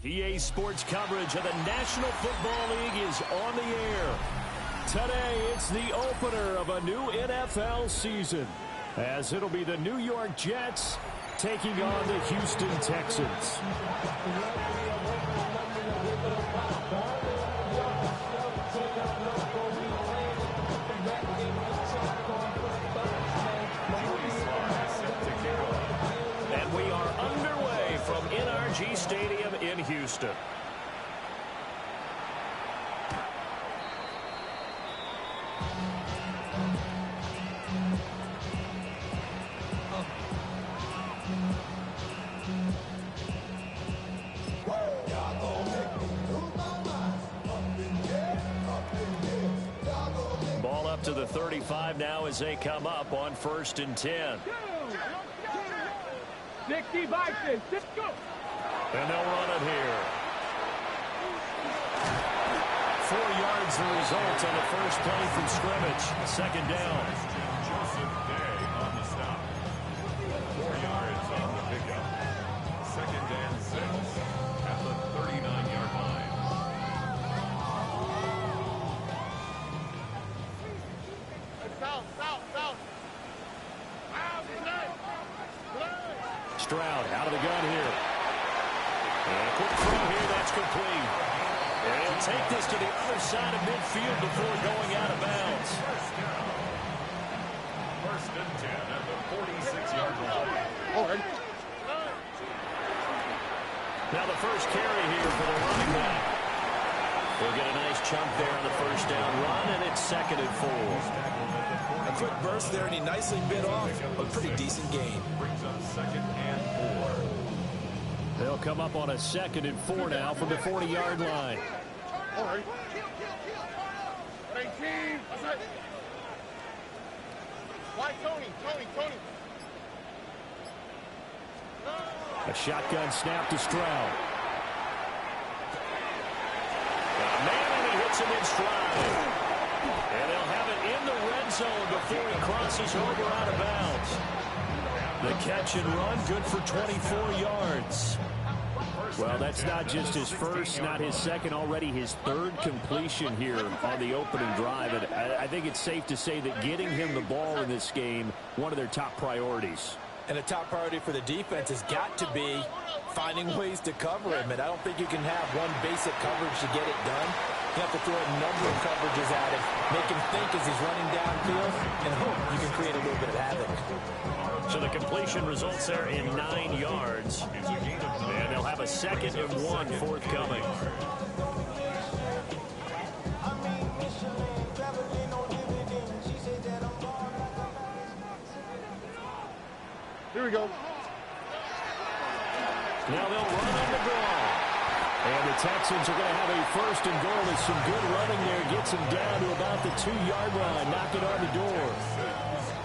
EA Sports coverage of the National Football League is on the air. Today, it's the opener of a new NFL season, as it'll be the New York Jets taking on the Houston Texans. And we are underway from NRG Stadium in Houston. Ball up to the 35 now as they come up on 1st and 10. 60 boxes. Let's go. And they'll run it here. 4 yards the result on the first play from scrimmage. 2nd down. Joseph Day on the stop. 4 yards on the pickup. 2nd and 6 at the 39-yard line. Stroud out of the gun here. And a quick throw here, that's complete. And he'll take this to the other side of midfield before going out of bounds. 1st and 10 at the 46-yard line. Now the first carry here for the running back. They'll get a nice chunk there on the first down run, and it's 2nd and 4. A quick burst there, and he nicely bit off a pretty decent gain. Brings up 2nd and 4. They'll come up on a 2nd and 4 now from the 40-yard line. A shotgun snap to Stroud. Man, he hits him in stride. And they'll have it in the red zone before he crosses over out of bounds. The catch and run, good for 24 yards. Well, that's not just his first, not his second, already his 3rd completion here on the opening drive. And I think it's safe to say that getting him the ball in this game, one of their top priorities. And a top priority for the defense has got to be finding ways to cover him. And I don't think you can have one basic coverage to get it done. You have to throw a number of coverages at him, make him think as he's running downfield, and hope you can create a little bit of havoc. So the completion results there in 9 yards. And they'll have a 2nd and 1 forthcoming. Here we go. Now they'll run on the ball. And the Texans are going to have a 1st and goal as some good running there gets him down to about the 2-yard line, knock it on the door.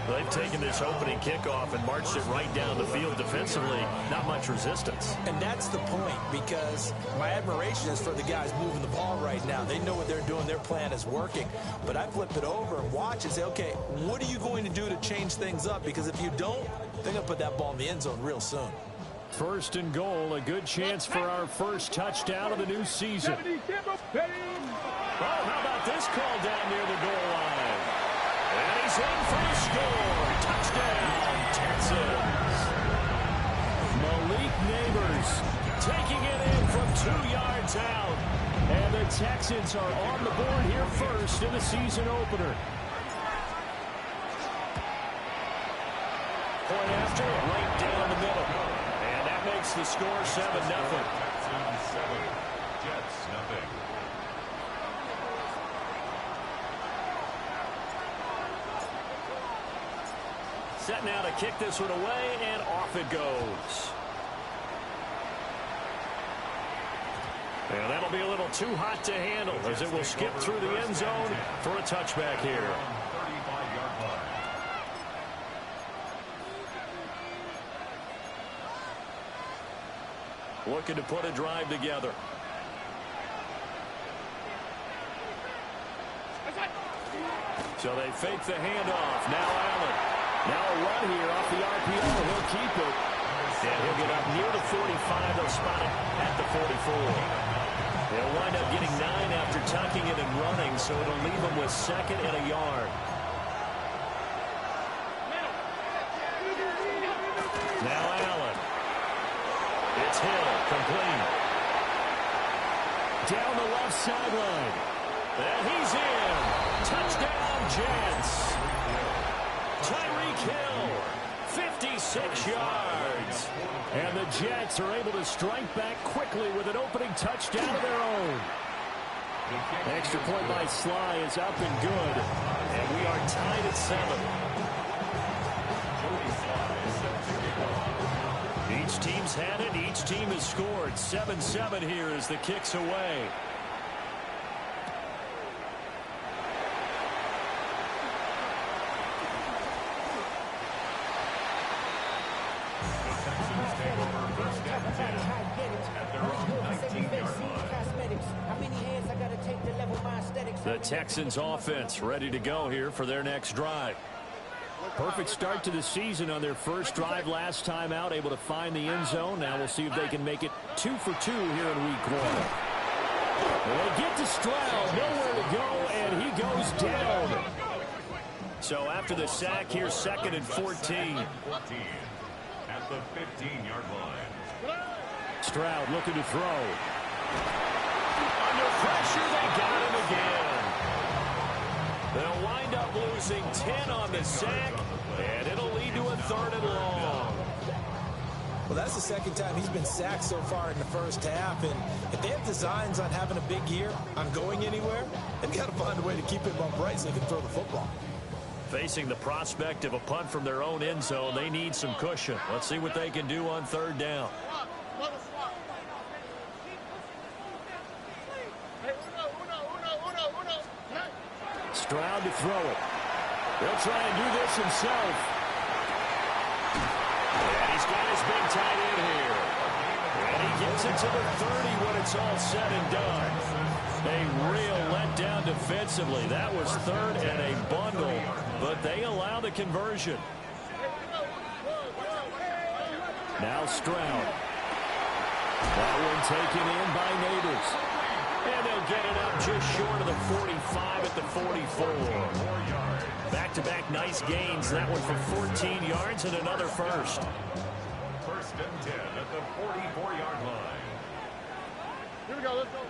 They've taken this opening kickoff and marched it right down the field defensively. Not much resistance. And that's the point, because my admiration is for the guys moving the ball right now. They know what they're doing. Their plan is working. But I flip it over and watch and say, okay, what are you going to do to change things up? Because if you don't, they're going to put that ball in the end zone real soon. 1st and goal, a good chance for our first touchdown of the new season. Oh, how about this call down near the goal line? And he's in for the score. Touchdown, Texans. Malik Neighbors taking it in from 2 yards out. And the Texans are on the board here first in the season opener. Point after, right down the middle. And that makes the score 7-0. Texans 7, Jets nothing. Set now to kick this one away, and off it goes. And that'll be a little too hot to handle, as it will skip through the end zone for a touchback here. 35-yard line. Looking to put a drive together. So they fake the handoff. Now Allen. Now a run here off the RPO. He'll keep it. And He'll get up near the 45. They'll spot it at the 44. He'll wind up getting 9 after tucking it and running, so it'll leave him with 2nd and a yard. Now Allen. It's Hill, complete. Down the left sideline. And he's in. Touchdown, Jets. Tyreek Hill, 56 yards. And the Jets are able to strike back quickly with an opening touchdown of their own. Extra point by Sly is up and good. And we are tied at 7. Each team's had it. Each team has scored. 7-7 here as the kick's away. The Texans offense ready to go here for their next drive. Perfect start to the season on their first drive last time out, able to find the end zone. Now we'll see if they can make it 2 for 2 here in week 1. They get to Stroud, nowhere to go, and he goes down. So after the sack, here's 2nd and 14. At the 15-yard line. Stroud looking to throw. Under pressure, they got him again. They'll wind up losing 10 on the sack, and it'll lead to a 3rd and long. Well, that's the 2nd time he's been sacked so far in the first half, and if they have designs on having a big year, on going anywhere, they've got to find a way to keep him upright so they can throw the football. Facing the prospect of a punt from their own end zone, they need some cushion. Let's see what they can do on 3rd down. Stroud to throw it. He'll try and do this himself. And he's got his big tight end here. And he gets it to the 30 when it's all said and done. A real letdown defensively. That was 3rd and a bundle, but they allow the conversion. Now Stroud. That one taken in by Neighbors. And they'll get it up just short of the 45 at the 44. Back-to-back nice gains. That one for 14 yards and another first. 1st and 10 at the 44-yard line. Here we go. Let's go.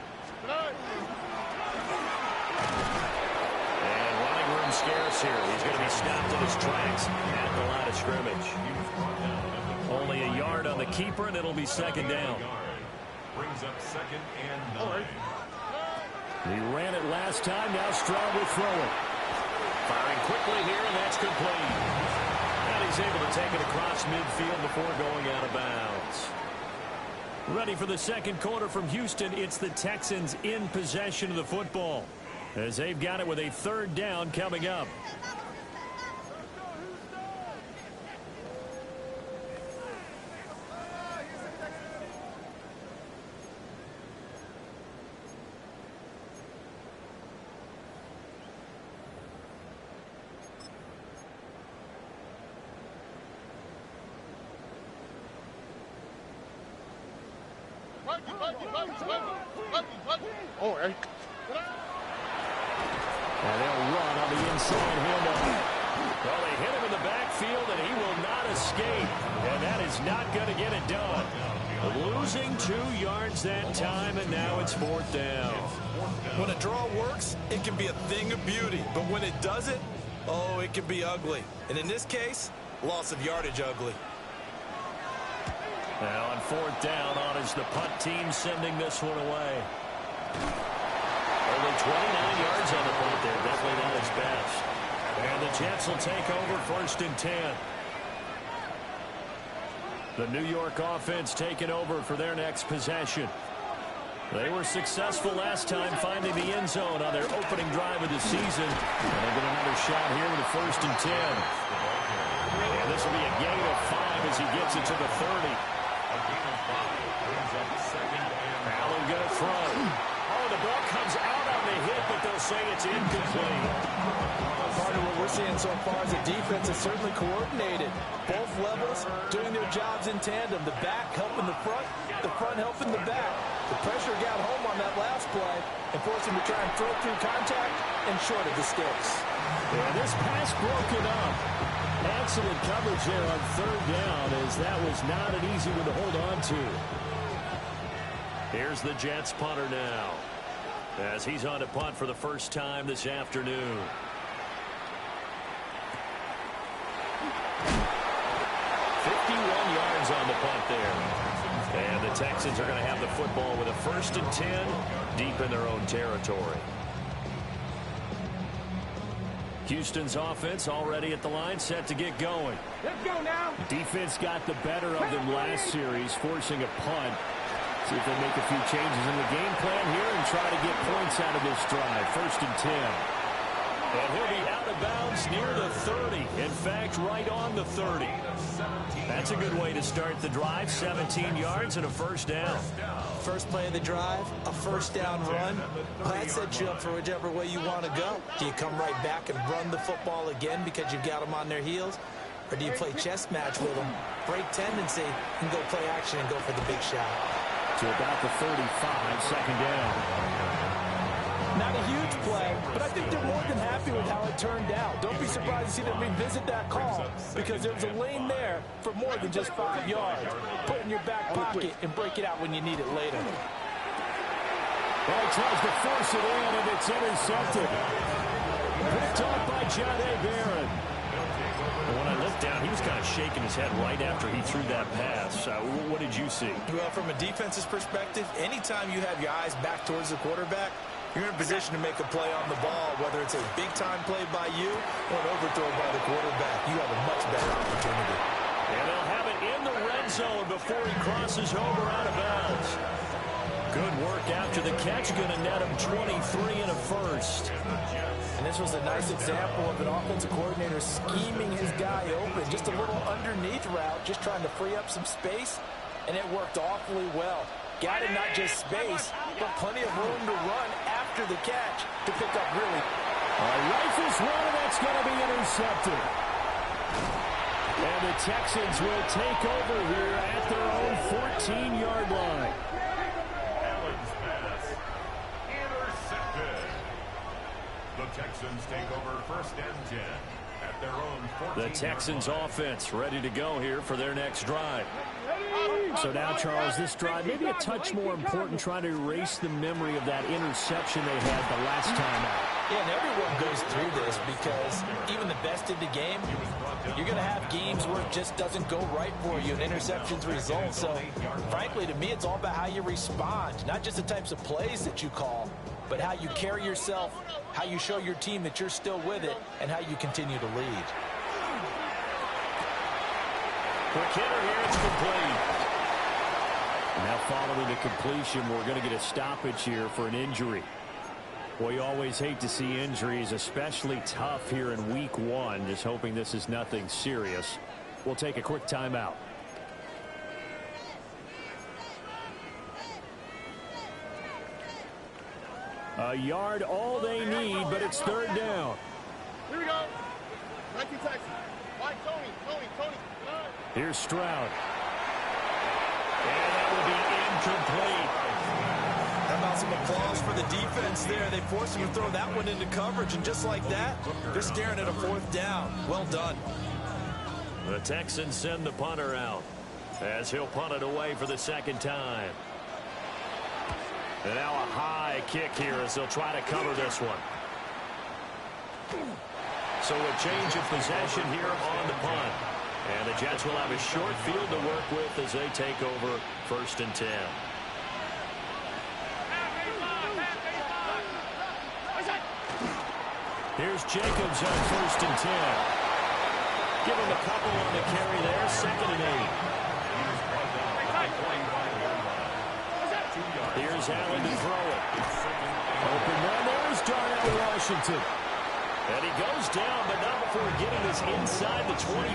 And running room scarce here. He's going to be stopped in his tracks at the line of scrimmage. Only a yard on the keeper, and it'll be 2nd down. Brings up 2nd and 9. He ran it last time. Now Stroud will throw it. Firing quickly here, and that's complete. And he's able to take it across midfield before going out of bounds. Ready for the 2nd quarter from Houston. It's the Texans in possession of the football, as they've got it with a 3rd down coming up. Oh, hey. And they'll run on the inside handoff. Well, they hit him in the backfield, and he will not escape. And that is not going to get it done. Losing 2 yards that time, and now it's 4th down. When a draw works, it can be a thing of beauty. But when it doesn't, oh, it can be ugly. And in this case, loss of yardage ugly. Now on 4th down, on is the punt team sending this one away. Only 29 yards on the punt there. Definitely not his best. And the Jets will take over 1st and 10. The New York offense taking over for their next possession. They were successful last time finding the end zone on their opening drive of the season. And they'll get another shot here with a 1st and 10. And this will be a gain of 5 as he gets it to the 30. A gain of 5 brings up 2nd and Allen going to throw. Oh, the ball comes out on the hit, but they'll say it's incomplete. Part of what we're seeing so far is the defense is certainly coordinated. Both levels doing their jobs in tandem. The back helping the front helping the back. The pressure got home on that last play and forced him to try and throw through contact and short of the sticks. Yeah, this pass broken up. Excellent coverage there on third down, as that was not an easy one to hold on to. Here's the Jets punter now, as he's on to punt for the first time this afternoon. 51 yards on the punt there. And the Texans are going to have the football with a 1st and 10 deep in their own territory. Houston's offense already at the line, set to get going. Let's go now. Defense got the better of them last series, forcing a punt. See if they make a few changes in the game plan here and try to get points out of this drive. 1st and 10. And he'll be out of bounds near the 30. In fact, right on the 30. That's a good way to start the drive. 17 yards and a 1st down. First play of the drive, a 1st down run. Well, that sets you up for whichever way you want to go. Do you come right back and run the football again because you've got them on their heels? Or do you play chess match with them, break tendency, and go play action and go for the big shot? To about the 35, 2nd down. Not a huge play, but I think they're more than happy with how it turned out. Don't be surprised to see them revisit that call, because there's a lane there for more than just 5 yards. Put it in your back pocket and break it out when you need it later. Well, he tries to force it in, and it's intercepted. Picked off by John A. Barron. When I looked down, he was kind of shaking his head right after he threw that pass. What did you see? Well, from a defense's perspective, anytime you have your eyes back towards the quarterback, you're in a position to make a play on the ball, whether it's a big-time play by you or an overthrow by the quarterback. You have a much better opportunity. And they'll have it in the red zone before he crosses over out of bounds. Good work after the catch, going to net him 23 and a 1st. And this was a nice example of an offensive coordinator scheming his guy open. Just a little underneath route, just trying to free up some space, and it worked awfully well. Got him not just space, but plenty of room to run after the catch to pick up really. Rifles one, and that's going to be intercepted. And the Texans will take over here at their own 14-yard line. Allen's pass intercepted. The Texans take over 1st and 10 at their own 14. The Texans offense ready to go here for their next drive. So now, Charles, this drive maybe a touch more important, trying to erase the memory of that interception they had the last time out. Yeah, and everyone goes through this because even the best in the game, you're going to have games where it just doesn't go right for you and interceptions result. So, frankly, to me, it's all about how you respond, not just the types of plays that you call, but how you carry yourself, how you show your team that you're still with it, and how you continue to lead. Quick hitter here, it's complete. Now following the completion, we're going to get a stoppage here for an injury. Well, you always hate to see injuries, especially tough here in week 1. Just hoping this is nothing serious. We'll take a quick timeout. A yard all they need, but it's 3rd down. Here we go. 19 Texans. Mike, Tony. Here's Stroud. And that will be incomplete. How about some applause for the defense there? They forced him to throw that one into coverage, and just like that, they're staring at a 4th down. Well done. The Texans send the punter out as he'll punt it away for the 2nd time. And now a high kick here as they'll try to cover this one. So a change of possession here on the punt. And the Jets will have a short field to work with as they take over 1st and 10. Here's Jacobs on 1st and 10. Give him a couple on the carry there, 2nd and 8. Here's Allen to throw it. Open run, there's Darnell Washington. And he goes down, but not before getting this inside the 25.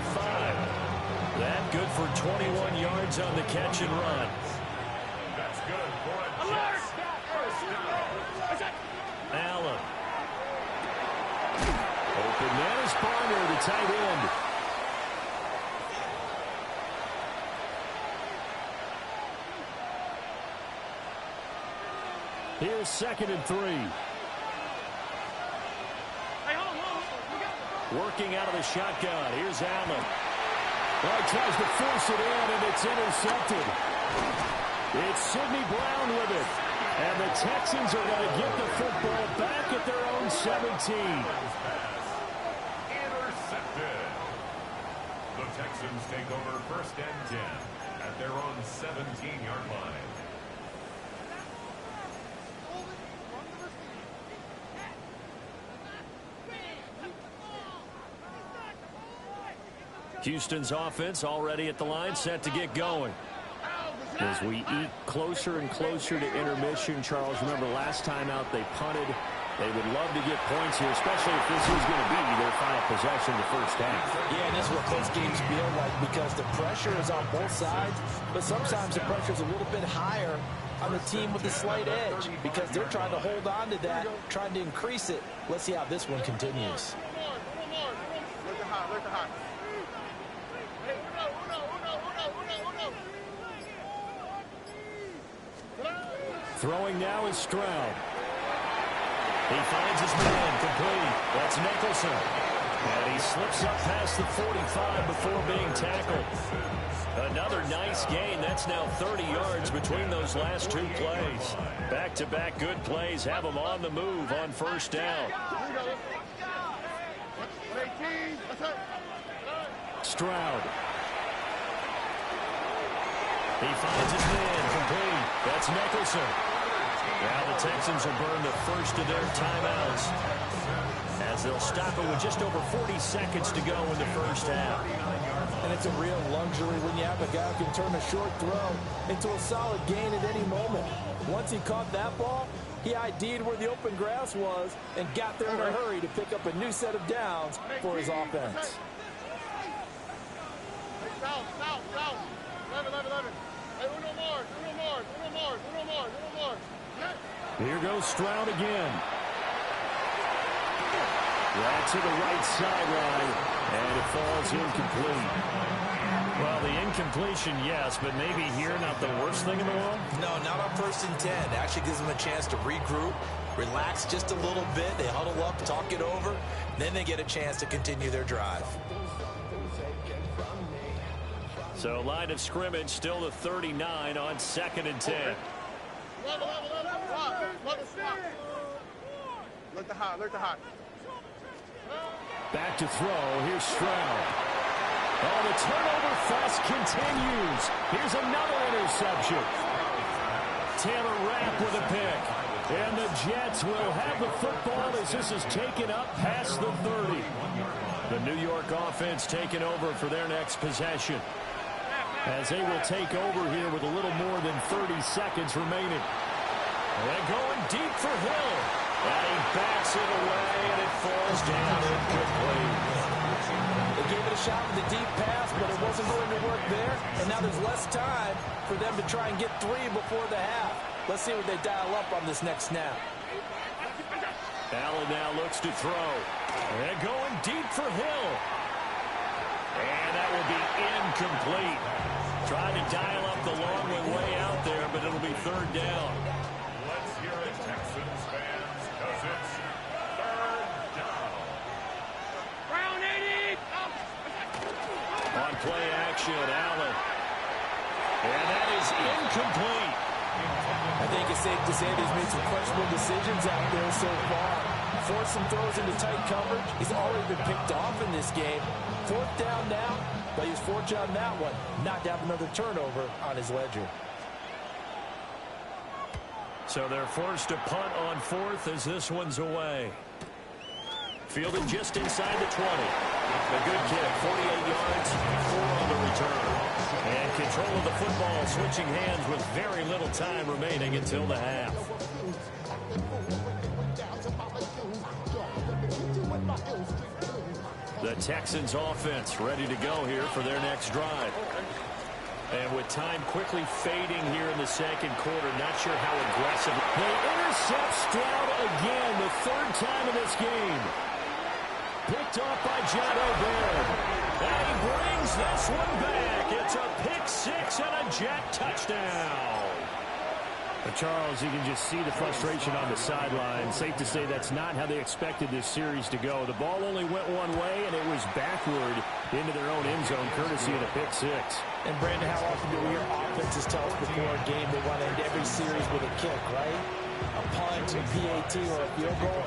That good for 21 yards on the catch and run. That's good for a Jets 1st down. Allen. Open man is Barner, the tight end. Here's 2nd and 3. Working out of the shotgun. Here's Allen. Well, he tries to force it in, and it's intercepted. It's Sidney Brown with it. And the Texans are going to get the football back at their own 17. Intercepted. The Texans take over 1st and 10 at their own 17-yard line. Houston's offense already at the line, set to get going. As we eat closer and closer to intermission, Charles, remember last time out they punted. They would love to get points here, especially if this is going to be their final possession of the first half. Yeah, and this is what close games feel like because the pressure is on both sides, but sometimes the pressure is a little bit higher on the team with the slight edge because they're trying to hold on to that, trying to increase it. Let's see how this one continues. Throwing now is Stroud. He finds his man complete. That's Nicholson. And he slips up past the 45 before being tackled. Another nice gain. That's now 30 yards between those last 2 plays. Back-to-back good plays have them on the move on 1st down. Stroud. He finds his man complete. That's Nicholson. Now the Texans will burn the first of their timeouts as they'll stop it with just over 40 seconds to go in the first half. And it's a real luxury when you have a guy who can turn a short throw into a solid gain at any moment. Once he caught that ball, he ID'd where the open grass was and got there in a hurry to pick up a new set of downs for his offense. Here goes Stroud again. Right to the right sideline, and it falls incomplete. Well, the incompletion, yes, but maybe here not the worst thing in the world? No, not on 1st and 10. It actually gives them a chance to regroup, relax just a little bit. They huddle up, talk it over, then they get a chance to continue their drive. So line of scrimmage still the 39 on 2nd and 10. Look the hot. Back to throw. Here's Stroud. Oh, the turnover fuss continues. Here's another interception. Taylor Rapp with a pick. And the Jets will have the football as this is taken up past the 30. The New York offense taking over for their next possession, as they will take over here with a little more than 30 seconds remaining. And going deep for Hill. And he backs it away, and it falls down incomplete. They gave it a shot with a deep pass, but it wasn't going to work there. And now there's less time for them to try and get 3 before the half. Let's see what they dial up on this next snap. Allen now looks to throw. And going deep for Hill. And that will be incomplete. Trying to dial up the long one way out there, but it'll be 3rd down. Let's hear it, Texans fans, because it's 3rd down. Brown 80. On play action, Allen. And that is incomplete. I think it's safe to say that he's made some questionable decisions out there so far. Forced some throws into tight coverage. He's already been picked off in this game. 4th down now, but he's fortunate on that one not to have another turnover on his ledger. So they're forced to punt on 4th as this one's away. Fielded just inside the 20. A good kick, 48 yards, 4 on the return. And control of the football switching hands with very little time remaining until the half. The Texans offense ready to go here for their next drive. And with time quickly fading here in the second quarter, not sure how aggressive. They intercept Stroud again, the third time in this game. Picked off by John O'Bear. And he brings this one back. It's a pick six and a Jet touchdown. Charles, you can just see the frustration on the sideline. Safe to say that's not how they expected this series to go. The ball only went one way, and it was backward into their own end zone, courtesy of the pick six. And, Brandon, how often do we hear offenses tell us before a game they want to end every series with a kick, right? A punt, a PAT, or a field goal.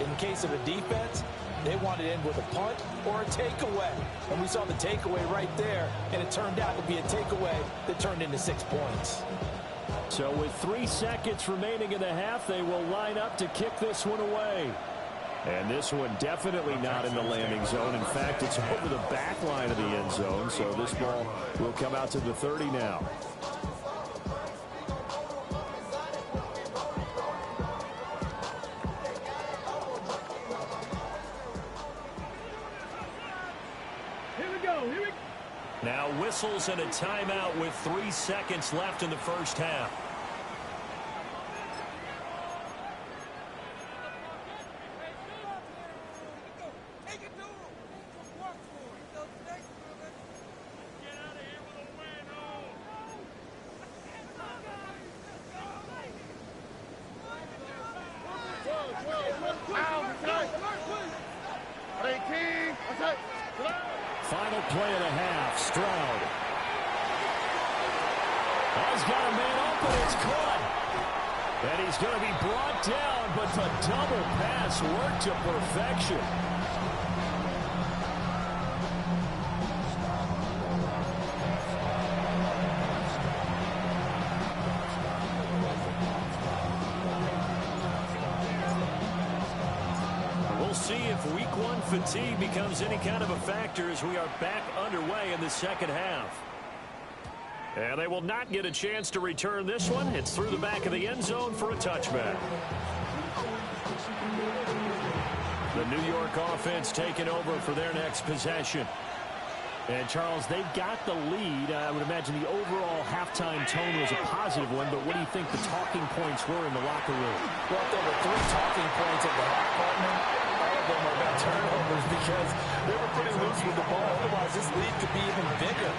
In case of a defense, they want to end with a punt or a takeaway. And we saw the takeaway right there, and it turned out to be a takeaway that turned into 6 points. So with 3 seconds remaining in the half, they will line up to kick this one away. And this one definitely not in the landing zone. In fact, it's over the back line of the end zone. So this ball will come out to the 30 now. Now whistles and a timeout with 3 seconds left in the first half. Final play of the half. Stroud has got a man open. It's caught. And he's going to be brought down, but the double pass worked to perfection. We'll see if week one fatigue becomes any kind of a factor as we are back underway in the second half. And they will not get a chance to return this one. It's through the back of the end zone for a touchback. The New York offense taking over for their next possession. And, Charles, they've got the lead. I would imagine the overall halftime tone was a positive one, but what do you think the talking points were in the locker room? Well, there were 3 talking points at the half, partner. All of them were about turnovers because they were pretty loose with the ball. Otherwise, this lead could be even bigger.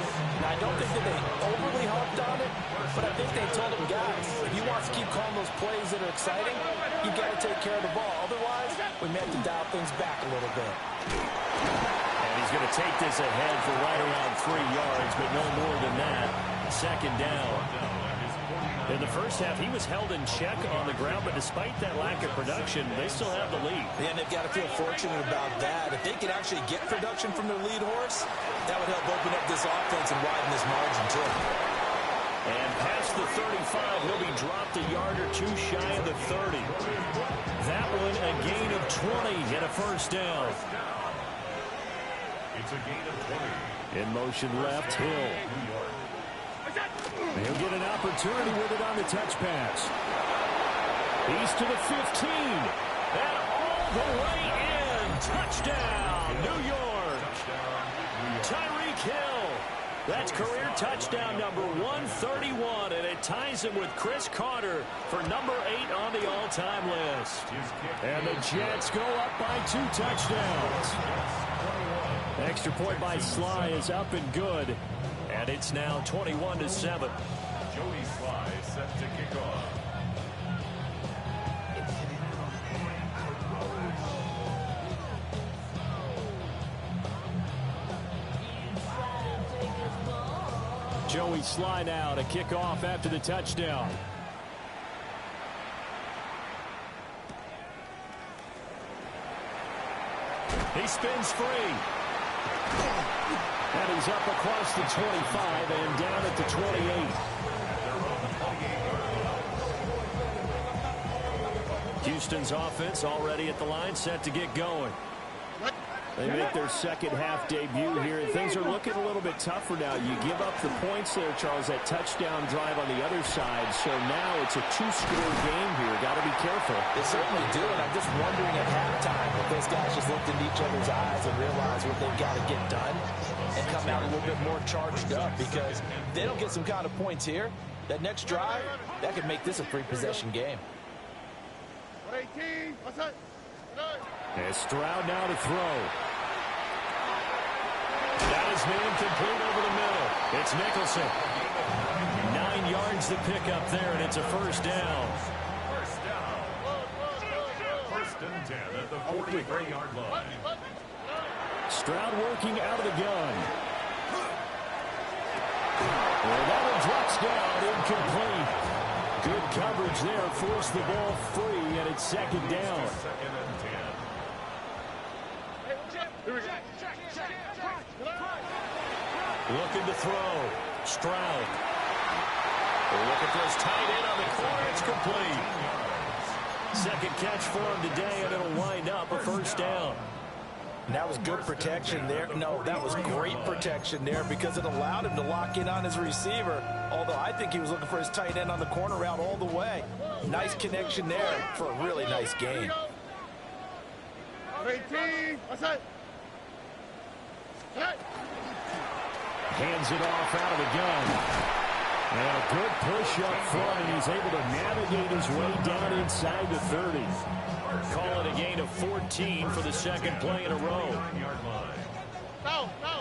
Now, I don't think that they overly harped on it, but I think they told them, guys, if you want to keep calling those plays that are exciting, you've got to take care of the ball. Otherwise, we may have to dial things back a little bit. And he's going to take this ahead for right around 3 yards, but no more than that. Second down. In the first half, he was held in check on the ground, but despite that lack of production, they still have the lead. And they've got to feel fortunate about that. If they could actually get production from their lead horse, that would help open up this offense and widen this margin, too. And past the 35, he'll be dropped a yard or 2 shy of the 30. That one a gain of 20 and a first down. It's a gain of 20. In motion left, Hill. He'll get an opportunity with it on the touch pass. He's to the 15. And all the way in. Touchdown, New York. Tyreek Hill. That's career touchdown number 131, and it ties him with Chris Carter for number 8 on the all-time list. And the Jets go up by 2 touchdowns. Extra point by Sly is up and good. And it's now 21-7. Joey Sly set to kick off. Joey Sly now to kick off after the touchdown. He spins free. And he's up across the 25 and down at the 28. Houston's offense already at the line, set to get going. They make their second half debut here, and things are looking a little bit tougher now. You give up the points there, Charles, that touchdown drive on the other side. So now it's a 2-score game here. Got to be careful. They certainly do, and I'm just wondering at halftime if those guys just looked into each other's eyes and realized what they've got to get done. and come out a little bit more charged up, because if they don't get some kind of points here, that next drive, that could make this a three-possession game. 18, And Stroud now to throw. That is man complete over the middle. It's Nicholson. 9 yards to pick up there, and it's a first down. First down. First and 10 at the 43-yard line. Stroud working out of the gun. And that one drops down, incomplete. Good coverage there, forced the ball free, and it's second down. Second and 10. Looking to throw. Stroud. Looking for his tight end on the corner. It's complete. Second catch for him today, and it'll wind up a first down. And that was good protection there. No, that was great protection there, because it allowed him to lock in on his receiver, although I think he was looking for his tight end on the corner route all the way. Nice connection there for a really nice game. 18, Hands it off out of the gun. And a good push up front, and he's able to navigate his way down inside the 30. Call it a gain of 14 for the second play in a row. 9-yard line. No, no.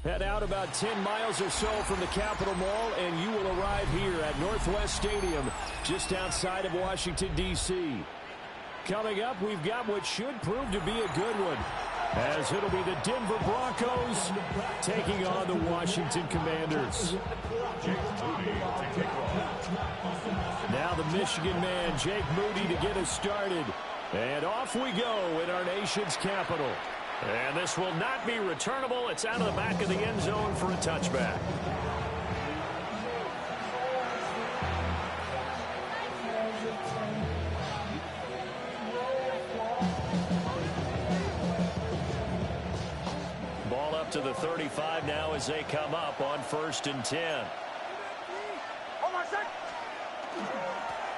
Head out about 10 miles or so from the Capitol Mall, and you will arrive here at Northwest Stadium, just outside of Washington, D.C. Coming up, we've got what should prove to be a good one, as it'll be the Denver Broncos taking on the Washington Commanders. Now the Michigan man, Jake Moody, to get us started. And off we go in our nation's capital. And this will not be returnable. It's out of the back of the end zone for a touchback. Ball up to the 35 now as they come up on 1st and 10.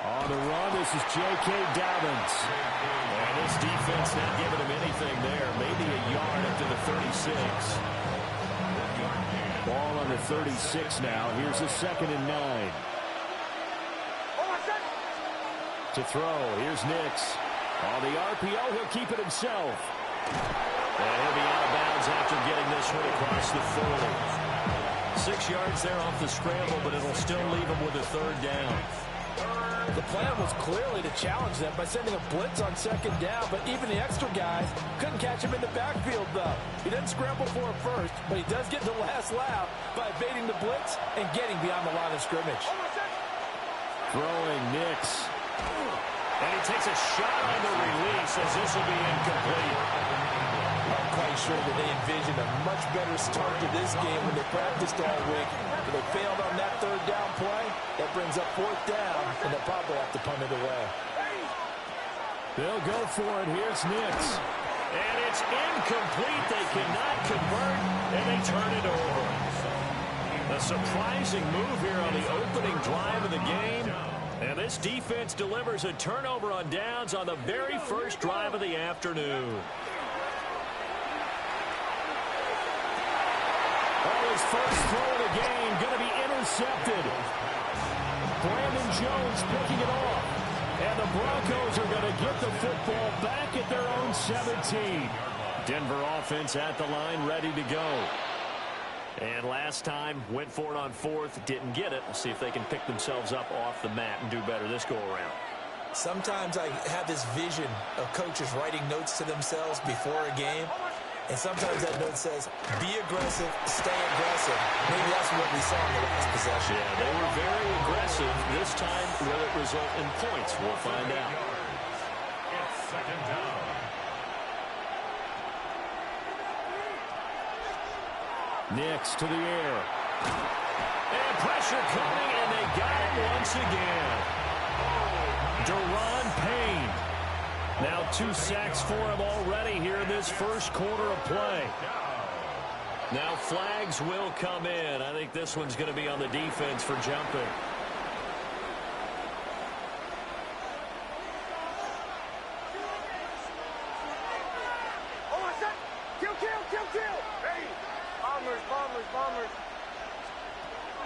On the run, this is J.K. Dobbins. And this defense not giving him anything there. Maybe a yard up to the 36. Ball on the 36 now. Here's a 2nd and 9. To throw, here's Nix. On the RPO, he'll keep it himself. And he'll be out of bounds after getting this one across the 40. 6 yards there off the scramble, but it'll still leave him with a 3rd down. The plan was clearly to challenge them by sending a blitz on 2nd down, but even the extra guys couldn't catch him in the backfield, though. He doesn't scramble for it first, but he does get the last laugh by evading the blitz and getting beyond the line of scrimmage. Throwing Nix. And he takes a shot on the release as this will be incomplete. I'm quite sure that they envisioned a much better start to this game when they practiced all week. But they failed on that 3rd down play. That brings up 4th down, and they'll probably have to punt it away. They'll go for it. Here's Nix. And it's incomplete. They cannot convert, and they turn it over. A surprising move here on the opening drive of the game. And this defense delivers a turnover on downs on the very first drive of the afternoon. His first throw of the game going to be intercepted. Brandon Jones picking it off. And the Broncos are going to get the football back at their own 17. Denver offense at the line, ready to go. And last time, went for it on 4th, didn't get it. We'll see if they can pick themselves up off the mat and do better this go-around. Sometimes I have this vision of coaches writing notes to themselves before a game. And sometimes that note says, be aggressive, stay aggressive. Maybe that's what we saw in the last possession. Yeah, they were very aggressive. This time, will it result in points? We'll find out. It's 2nd down. Nix to the air. And pressure coming, and they got him once again. Deron Payne. Now 2 sacks for him already here in this first quarter of play. Now flags will come in. I think this one's going to be on the defense for jumping.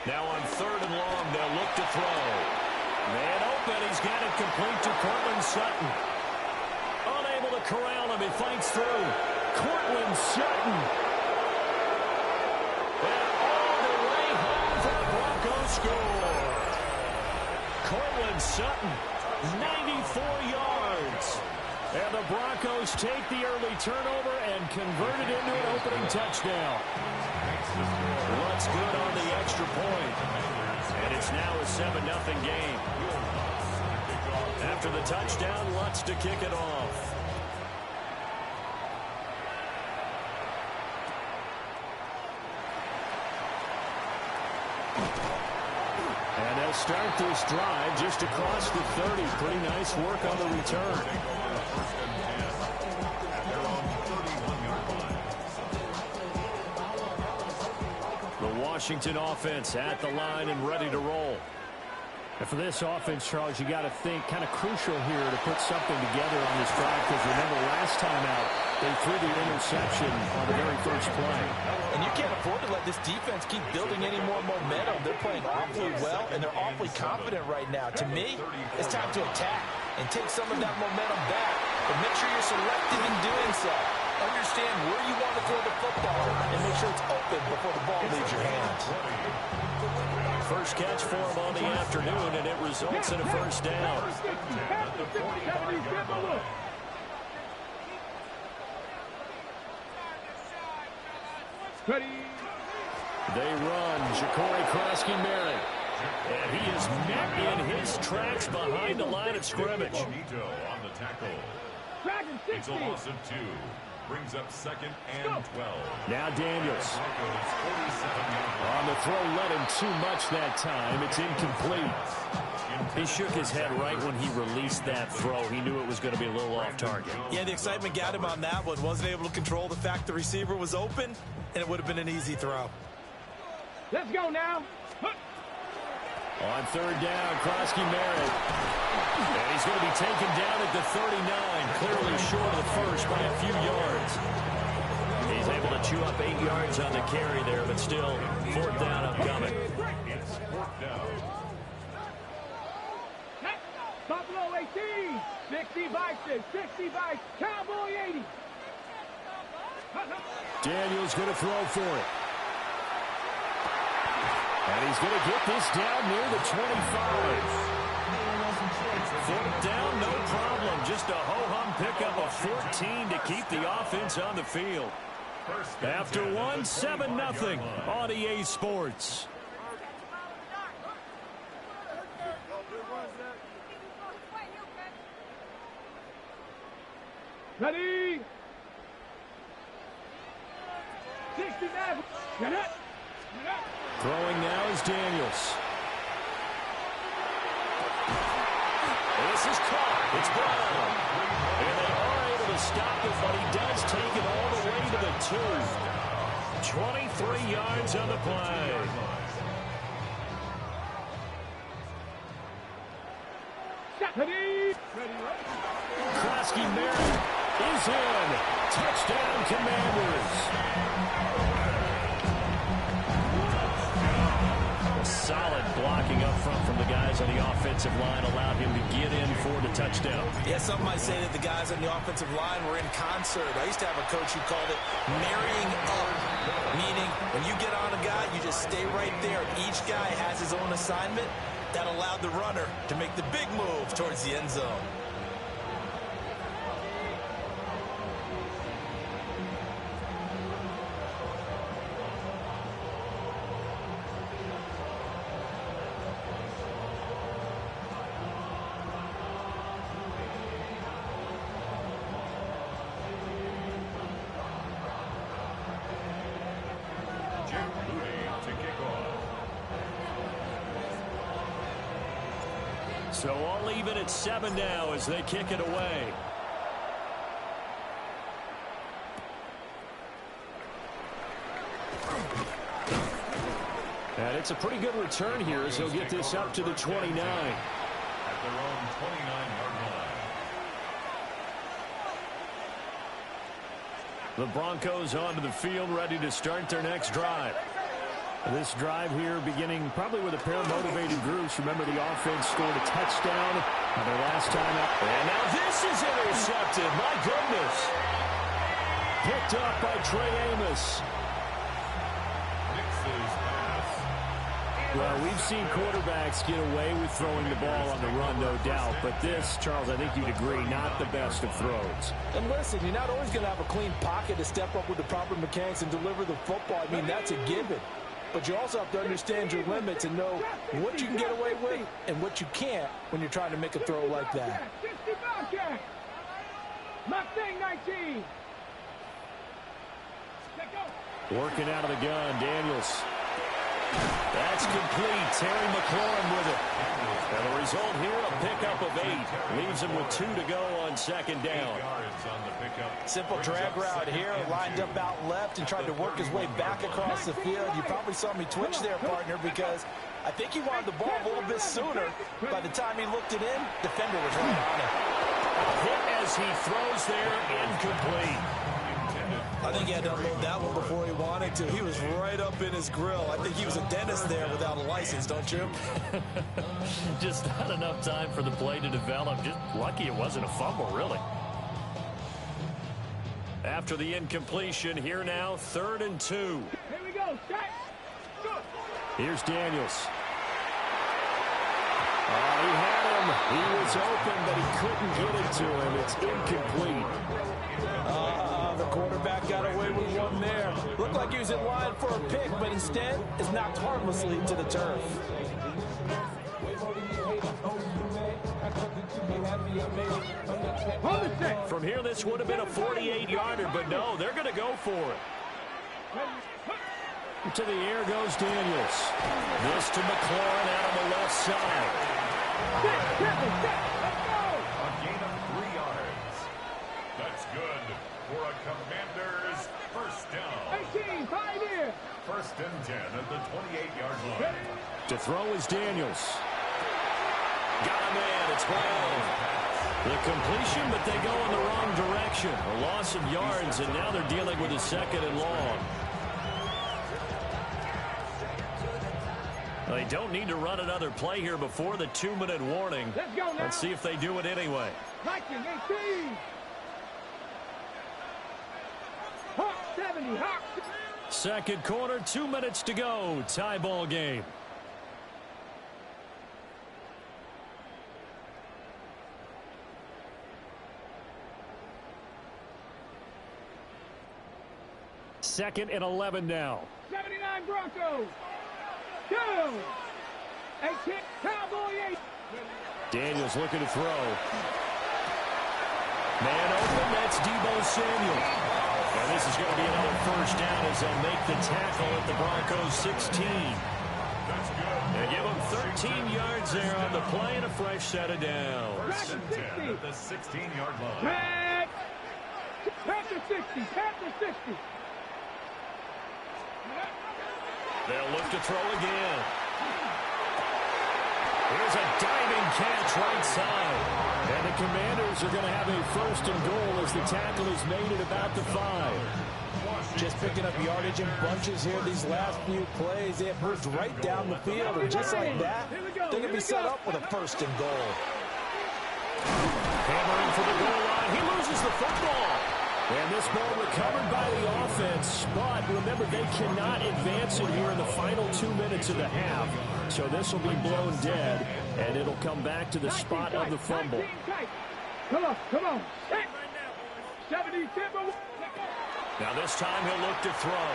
Now on 3rd and long, they'll look to throw. Man open, he's got it complete to Cortland Sutton. Unable to corral him, he fights through. Cortland Sutton. And all the way home for the Broncos score. Cortland Sutton, 94 yards. And the Broncos take the early turnover and convert it into an opening touchdown. Lutz good on the extra point. And it's now a 7-0 game. After the touchdown, Lutz to kick it off. And they'll start this drive just across the 30. Pretty nice work on the return. The Washington offense at the line and ready to roll. And for this offense, Charles, you got to think kind of crucial here to put something together on this drive, because remember last time out they threw the interception on the very first play. And you can't afford to let this defense keep building any more momentum. They're playing awfully well, and they're awfully confident right now. To me, it's time to attack and take some of that momentum back, but make sure you're selective in doing so. understand where you want to throw the football and make sure it's open before the ball leaves your hands. First catch for him on the afternoon, and it results in a first down. They run. Ja'Cory Krosky-Merritt. And he is met in his tracks behind the line of scrimmage. On the tackle. It's a loss of 2. Brings up 2nd and 12. Now Daniels. On the throw, let him too much that time. It's incomplete. He shook his head right when he released that throw. He knew it was going to be a little off target. Yeah, the excitement got him on that one. Wasn't able to control the fact the receiver was open, and it would have been an easy throw. Let's go now. On third down, Krosky-Merritt. And he's going to be taken down at the 39, clearly short of the first by a few yards. He's able to chew up 8 yards on the carry there, but still, fourth down upcoming. It's fourth down. Buffalo 18, 60 Vikings, 60 Vikings, Cowboy 80. Daniels going to throw for it. And he's going to get this down near the 25. Fourth down, no problem. Just a ho-hum pickup of 14 to keep the offense on the field. After one, 7-0 on EA Sports. Ready? 69. Get it. Throwing now is Daniels. This is caught. It's Brown. And they are able to stop it, but he does take it all the way to the 2. 23 yards on the play. Ready? Krosky-Merritt is in. Touchdown, Commanders. Solid blocking up front from the guys on the offensive line allowed him to get in for the touchdown. Yeah, some might say that the guys on the offensive line were in concert. I used to have a coach who called it marrying up, meaning when you get on a guy, you just stay right there. Each guy has his own assignment. That allowed the runner to make the big move towards the end zone. So all even at 7 now as they kick it away. And it's a pretty good return here as he'll get this up to the 29. At their own 29-yard line. The Broncos onto the field, ready to start their next drive. This drive here beginning probably with a pair of motivated groups. Remember, the offense scored a touchdown on their last time out. And now this is intercepted. My goodness. Picked up by Trey Amos. Well, we've seen quarterbacks get away with throwing the ball on the run, no doubt. But this, Charles, I think you'd agree, not the best of throws. And listen, you're not always going to have a clean pocket to step up with the proper mechanics and deliver the football. I mean, that's a given. But you also have to understand your limits and know what you can get away with and what you can't when you're trying to make a throw like that. Mustang 19. Working out of the gun, Daniels. That's complete. Terry McLaurin with it. And the result here, a pickup of 8. Leaves him with 2 to go on second down. Simple drag route here, lined up out left and tried to work his way back across the field. You probably saw me twitch there, partner, because I think he wanted the ball a little bit sooner. By the time he looked it in, defender was right on it. Hit as he throws there, incomplete. I think he had to unload that one before he wanted to. He was right up in his grill. I think he was a dentist there without a license, don't you? Just not enough time for the play to develop. Just lucky it wasn't a fumble, really. After the incompletion, here now, 3rd and 2. Here we go. Set. Go. Here's Daniels. Oh, he had him. He was open, but he couldn't get it to him. It's incomplete. The quarterback got away with one there. Looked like he was in line for a pick, but instead is knocked harmlessly to the turf. From here, this would have been a 48-yarder, but no, they're going to go for it. To the air goes Daniels. This to McLaurin out on the left side. A gain of 3 yards. That's good for a Commanders first down. 18, 5 here. 1st and 10 at the 28-yard line. To throw is Daniels. Got him in. It's Brown. The completion, but they go in the wrong direction. A loss of yards, and now they're dealing with a 2nd and long. They don't need to run another play here before the 2-minute warning. Let's go now. Let's see if they do it anyway. Viking, 18. Hawk, 70. Hawk. 2nd quarter, 2 minutes to go. Tie ball game. Second and 11 now. 79 Broncos. 2. 18. Cowboy 8. Daniels looking to throw. Man open, that's Deebo Samuel. And this is going to be another first down as they'll make the tackle at the Broncos 16. That's good. They give them 13 yards there on the play and a fresh set of downs. 1st and 10 at the 16-yard line. Back. Panther 60. Panther 60. They'll look to throw again. Here's a diving catch right side. And the Commanders are going to have a 1st and goal as the tackle is made at about the 5. Just picking up yardage in bunches here these last few plays. They have moved right down the field, and just like that, they're going to be set up with a 1st and goal. Hammering for the goal line. He loses the football. And this ball recovered by the offense, but remember, they cannot advance it here in the final 2 minutes of the half. So this will be blown dead, and it'll come back to the spot of the fumble. Come on, come on. 70 Timber. Now this time he'll look to throw.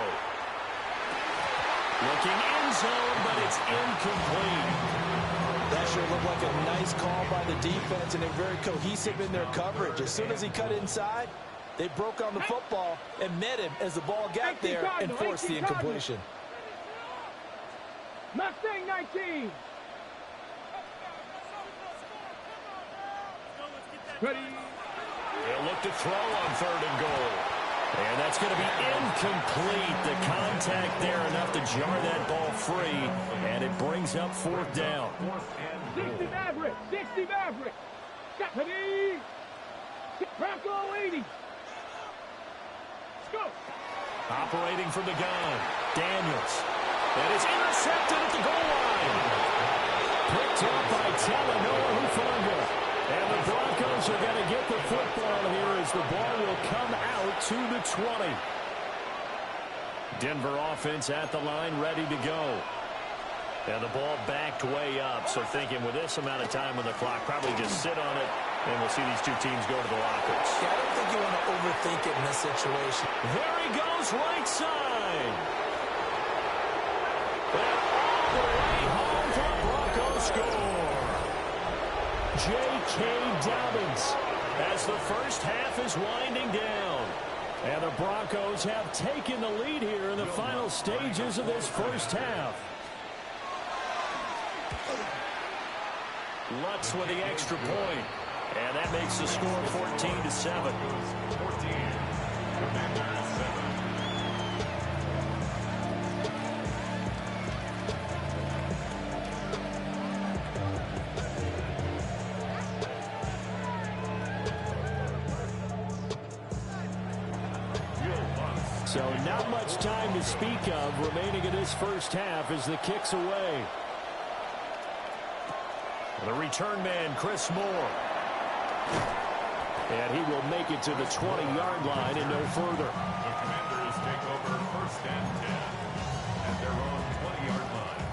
Looking end zone, but it's incomplete. That sure looked like a nice call by the defense, and they're very cohesive in their coverage. As soon as he cut inside, they broke on the football and met him as the ball got there and forced the incompletion. Mustang 19. Ready. They'll look to throw on 3rd and goal. And that's going to be incomplete. The contact there enough to jar that ball free, and it brings up 4th down. 60 Maverick. 60 Maverick. Ready. Bronco 80. Go. Operating from the gun, Daniels. That is intercepted at the goal line. Picked up by Talanoa Hufanga. And the Broncos are going to get the football here as the ball will come out to the 20. Denver offense at the line, ready to go. And the ball backed way up, so thinking with this amount of time on the clock, probably just sit on it, and we'll see these two teams go to the lockers. Yeah, I don't think you want to overthink it in this situation. There he goes, right side. And all the way home for a Broncos score. J.K. Dobbins As the first half is winding down. And the Broncos have taken the lead here in the final stages of this first half. Lutz with the extra point. And that makes the score 14-7. 14. Commanders 7. So not much time to speak of remaining in this first half as the kick's away. The return man, Chris Moore. And he will make it to the 20-yard line and no further. The Commanders take over 1st and 10 at their own 20-yard line.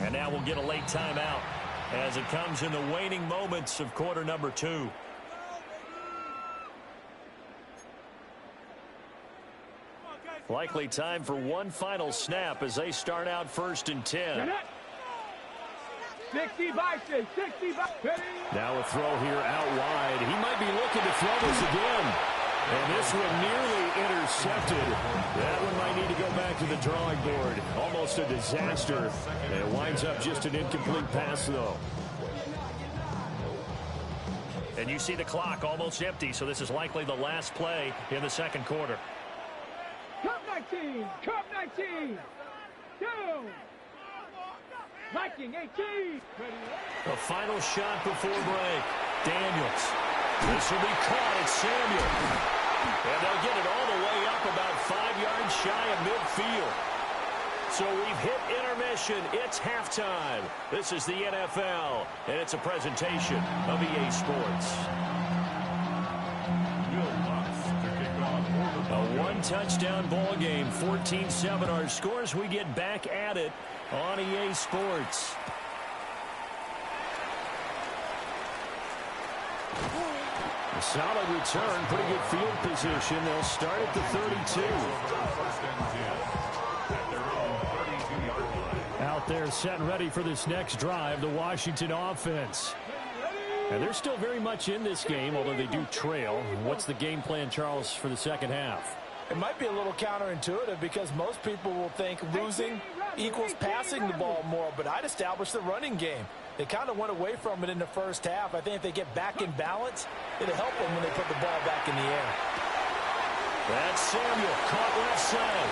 And now we'll get a late timeout as it comes in the waning moments of quarter number 2. Likely time for one final snap as they start out 1st and 10. 60 Vikings, 60 Vikings. Now a throw here out wide. He might be looking to throw this again. And this one nearly intercepted. That one might need to go back to the drawing board. Almost a disaster. And it winds up just an incomplete pass, though. And you see the clock almost empty, so this is likely the last play in the second quarter. Cup 19, Cup 19. 2. Viking 18. The final shot before break. Daniels. This will be caught. It's Samuel. And they'll get it all the way up about 5 yards shy of midfield. So we've hit intermission. It's halftime. This is the NFL, and it's a presentation of EA Sports. A one-touchdown ball game, 14-7 our scores. We get back at it on EA Sports. A solid return, pretty good field position. They'll start at the 32. Out there set and ready for this next drive, the Washington offense. And they're still very much in this game, although they do trail. What's the game plan, Charles, for the second half? It might be a little counterintuitive because most people will think losing equals passing the ball more, but I'd establish the running game. They kind of went away from it in the first half. I think if they get back in balance, it'll help them when they put the ball back in the air. That's Samuel, caught left side.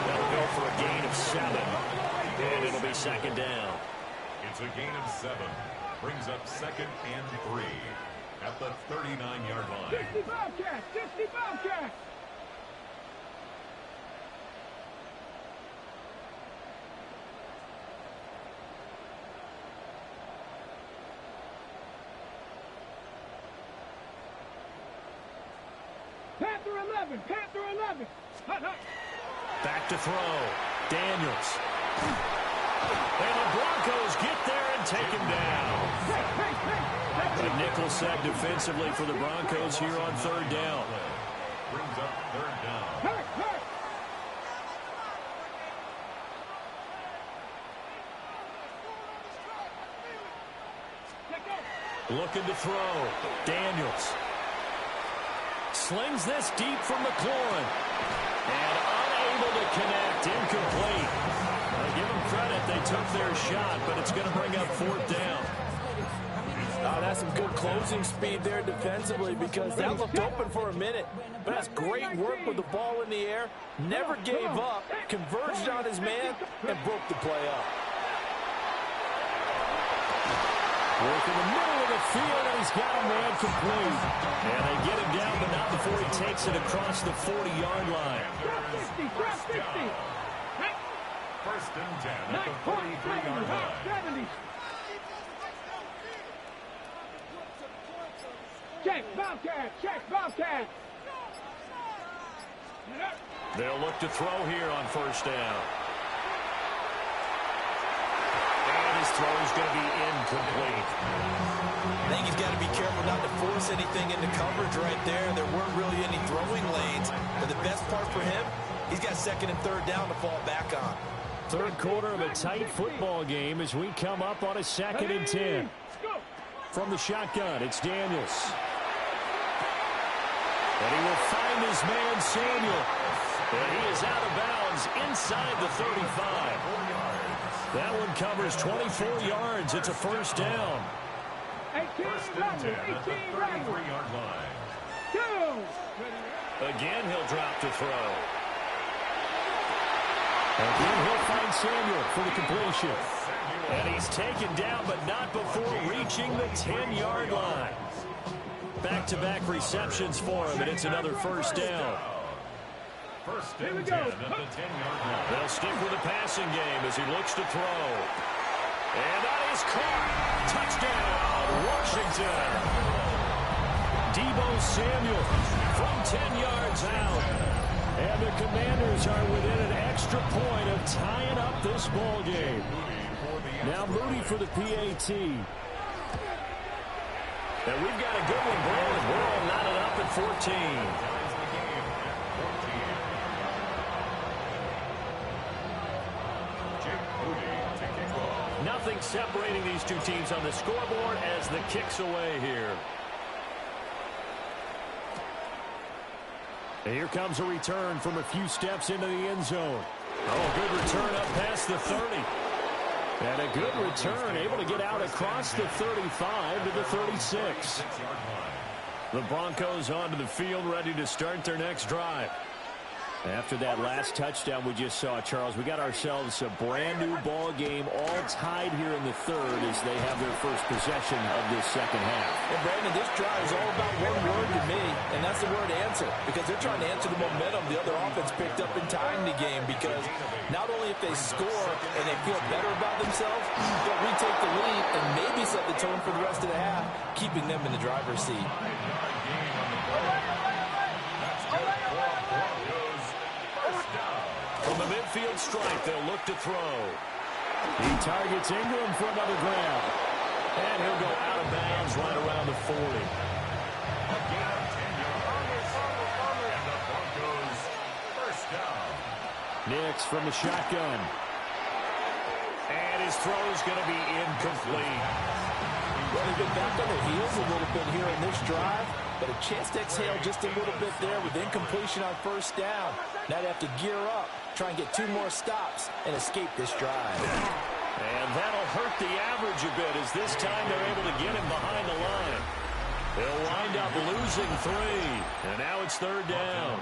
They'll go for a gain of 7, and it'll be second down. It's a gain of 7. Brings up 2nd and 3 at the 39-yard line. 60 Bobcats, 60 Bobcats. Panther 11, Panther 11. Back to throw. Daniels. And the Broncos get there and take him down. A nickel set defensively for the Broncos here on 3rd down. Brings up 3rd down. Looking to throw. Daniels. Slings this deep from McLaurin. And unable to connect. Incomplete. I'll give them credit. They took their shot, but it's going to bring up 4th down. Oh, that's some good closing speed there defensively because that looked open for a minute. But that's great work with the ball in the air. Never gave up, converged on his man, and broke the play up. Work in the middle of the field, and he's got a man complete. And they get him down, but not before he takes it across the 40-yard line. 50, 50. 1st and 10 at the 43-yard line. 70. Check Bobcat, check Bobcat. They'll look to throw here on 1st down. And his throw is going to be incomplete. I think he's got to be careful not to force anything into coverage right there. There weren't really any throwing lanes. But the best part for him, he's got 2nd and 3rd down to fall back on. 3rd quarter of a tight football game as we come up on a 2nd and 10. From the shotgun, it's Daniels. And he will find his man, Samuel. And he is out of bounds inside the 35. That one covers 24 yards. It's a 1st down. 1st and 10 at the 33-yard line. Again, he'll drop to throw. Again, he'll find Samuel for the completion. And he's taken down, but not before reaching the 10-yard line. Back-to-back receptions for him, and it's another 1st down. First Here we and go. 10 at the 10-yard line. They'll stick with the passing game as he looks to throw. And that is caught. Touchdown, Washington. Deebo Samuel from 10 yards out. And the Commanders are within an extra point of tying up this ball game. Now Moody for the PAT. And we've got a good one, Brandon. We're all knotted up at 14. Nothing separating these two teams on the scoreboard as the kick's away here. And here comes a return from a few steps into the end zone. Oh, good return up past the 30. And a good return, able to get out across the 35 to the 36. The Broncos onto the field, ready to start their next drive. After that last touchdown we just saw, Charles, we got ourselves a brand-new ball game, all tied here in the third as they have their first possession of this second half. Well, Brandon, this drive is all about one word to me, and that's the word answer, because they're trying to answer the momentum the other offense picked up in tying the game, because not only if they score and they feel better about themselves, they'll retake the lead and maybe set the tone for the rest of the half, keeping them in the driver's seat. From the midfield stripe, they'll look to throw. He targets Ingram for another grab. And he'll go out of bounds right around the 40. Nix from the shotgun. And his throw is going to be incomplete. Well, they've been back on their heels a little bit here in this drive, but a chance to exhale just a little bit there with incompletion on first down. Now they have to gear up, try and get 2 more stops, and escape this drive. And that'll hurt the average a bit as this time they're able to get him behind the line. They'll wind up losing 3, and now it's third down.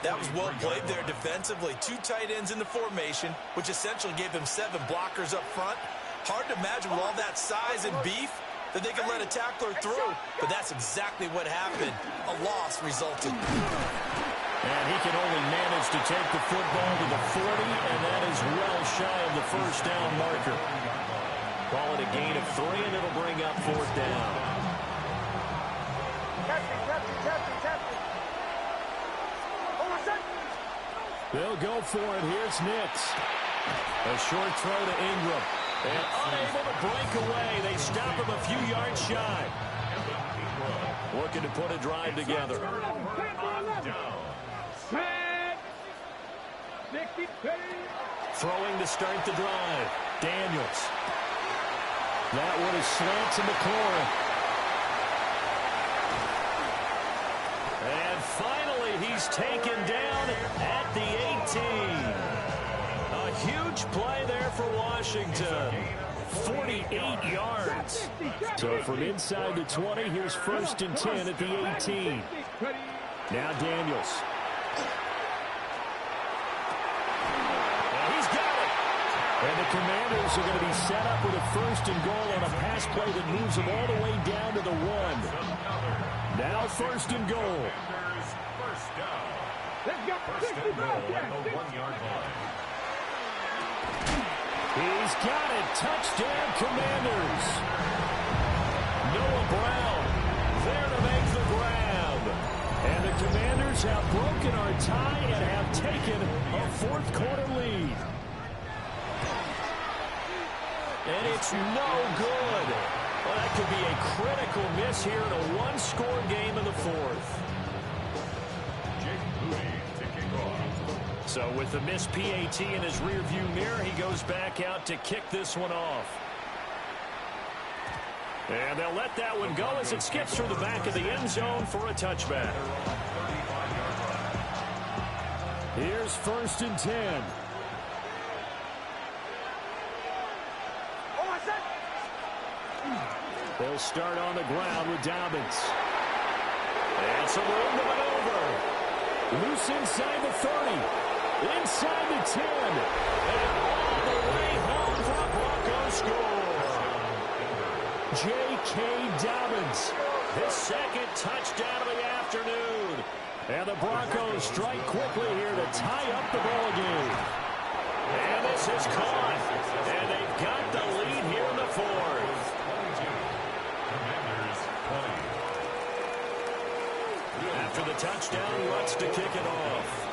That was well played there defensively. 2 tight ends in the formation, which essentially gave them 7 blockers up front. Hard to imagine with all that size and beef that they could let a tackler through, but that's exactly what happened. A loss resulted. And he can only manage to take the football to the 40, and that is well shy of the first down marker. Call it a gain of 3, and it'll bring up fourth down. They'll go for it. Here's Nix. A short throw to Ingram. And unable to break away. They stop him a few yards shy. Looking to put a drive together. Throwing to start the drive. Daniels. That one is slant to McLaurin. And finally, he's taken down at the 18. A huge play there for Washington. 48 yards. So from inside the 20, here's first and 10 at the 18. Now Daniels. And he's got it. And the Commanders are going to be set up with a first and goal on a pass play that moves them all the way down to the 1. Now first and goal. First and goal at the 1-yard line. He's got it. Touchdown, Commanders. Noah Brown there to make the grab. And the Commanders have broken our tie and have taken a fourth-quarter lead. And it's no good. Well, that could be a critical miss here in a one-score game in the fourth. So with the missed PAT in his rearview mirror, he goes back out to kick this one off. And they'll let that one go as it skips through the back of the end zone for a touchback. Here's first and 10. They'll start on the ground with Dobbins. And some room to maneuver. Loose inside the 30. Inside the 10. And all the way home for a Broncos score. J.K. Dobbins. His second touchdown of the afternoon. And the Broncos strike quickly here to tie up the ball game. And this is caught. And they've got the lead here in the fourth. Commanders 20. After the touchdown, Rutz to kick it off.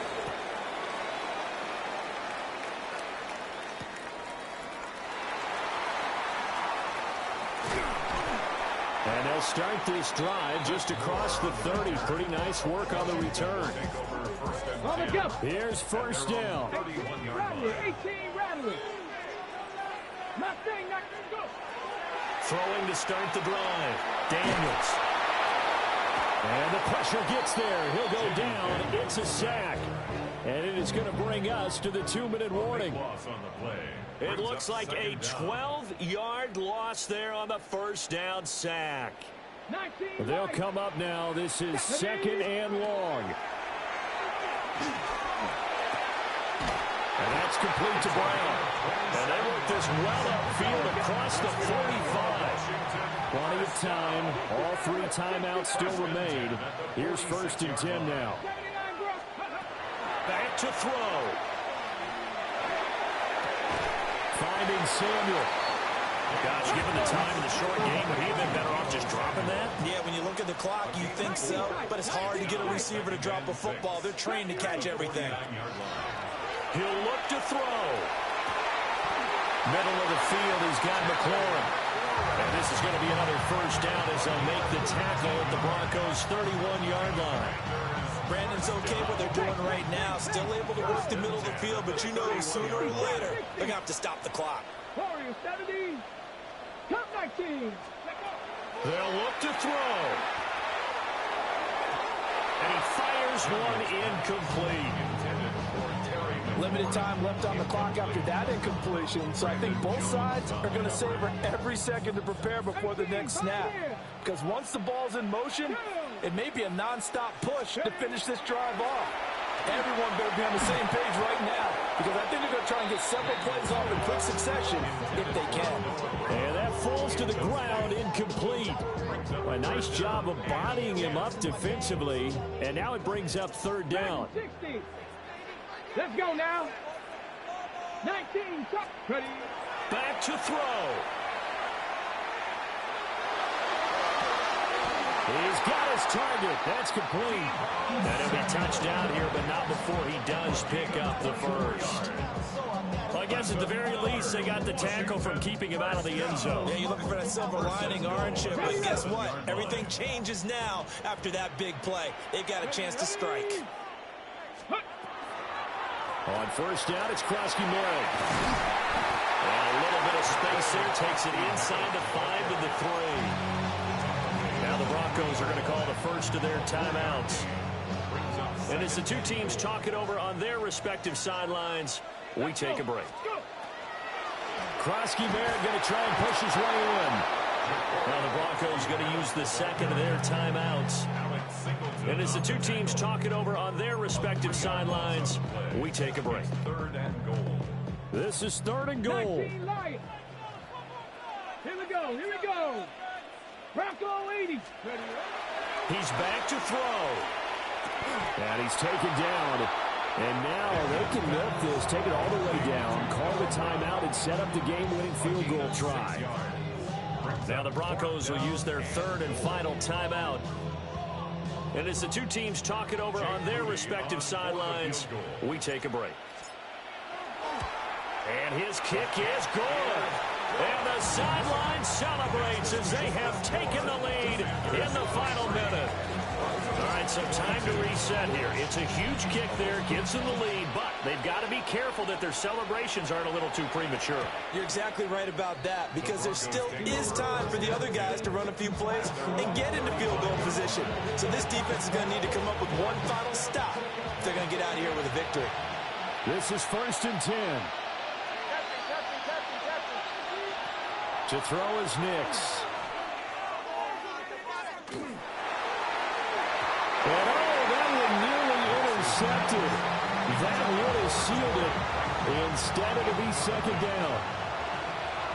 And they'll start this drive just across the 30. Pretty nice work on the return. On the go. Here's first down. 18 Rattler. Nothing, go. Throwing to start the drive. Daniels. And the pressure gets there. He'll go down. It's a sack. And it is going to bring us to the 2-minute warning. It looks like a 12-yard loss there on the first down sack. They'll come up now. This is second and long. And that's complete to Brown. And they work this well upfield across the 45. Plenty of time. All 3 timeouts still remain. Here's first and 10 now. Back to throw. Finding Samuel. Gosh, given the time in the short game, would he have been better off just dropping that? Yeah, when you look at the clock, you think so. But it's hard to get a receiver to drop a football. They're trained to catch everything. He'll look to throw. Middle of the field, he's got McLaurin. And this is going to be another first down as they'll make the tackle at the Broncos' 31-yard line. Brandon's okay what they're doing right now. Still able to work the middle of the field, but you know sooner or later they're going to have to stop the clock. Warriors 70. Top 19. They'll look to throw. And he fires one incomplete. Limited time left on the clock after that incompletion, so I think both sides are going to savor every second to prepare before the next snap. Because once the ball's in motion, it may be a non-stop push to finish this drive off. Everyone better be on the same page right now, because I think they're going to try and get several plays off in quick succession if they can. And that falls to the ground, incomplete. A nice job of bodying him up defensively, and now it brings up third down. 60. Let's go now. 19, top, ready. Back to throw. He's got his target. That's complete. That'll be touchdown here, but not before he does pick up the first. Well, I guess at the very least, they got the tackle from keeping him out of the end zone. Yeah, you're looking for that silver lining, aren't you? But guess what? Everything changes now after that big play. They've got a chance to strike. On first down, it's Krosky-Merritt. And a little bit of space there. Takes it inside the 5 to the 3. Now the Broncos are going to call the first of their timeouts. And as the two teams talk it over on their respective sidelines, we take a break. Krosky-Merritt going to try and push his way in. Now the Broncos going to use the second of their timeouts. And as the two teams talk it over on their respective sidelines, we take a break. Third and goal. This is third and goal. 19 Lions. Here we go, here we go. Bronco 80. He's back to throw. And he's taken down. And now they can milk this, take it all the way down, call the timeout, and set up the game-winning field goal try. Now the Broncos will use their third and final timeout. And as the two teams talk it over on their respective sidelines, we take a break. And his kick is good. And the sideline celebrates as they have taken the lead in the final minute. All right, some time to reset here. It's a huge kick there, gives them the lead, but they've got to be careful that their celebrations aren't a little too premature. You're exactly right about that, because there still is time for the other guys to run a few plays and get into field goal position. So this defense is going to need to come up with one final stop if they're going to get out of here with a victory. This is first and 10. To throw is Nix. And that one nearly intercepted. That would have sealed it. Instead, it'll be second down.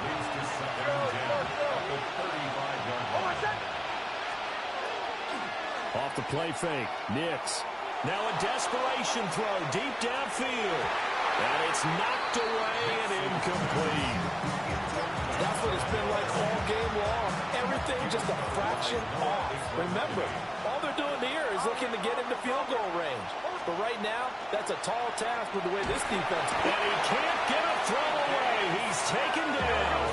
Leads to second and 10 at the 35-yard line. Off the play fake, Nix Now a desperation throw deep downfield. And it's knocked away and incomplete. That's what it's been like all game long. Everything just a fraction off. Remember, all they're doing here is looking to get into field goal range. But right now, that's a tall task with the way this defense. And he can't get a throw away. He's taken down.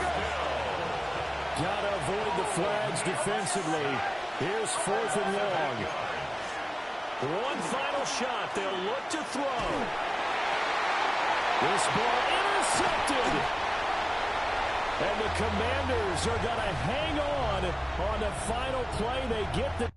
Got to avoid the flags defensively. Here's 4th and long. One final shot. They'll look to throw. This ball intercepted. And the Commanders are going to hang on the final play. They get the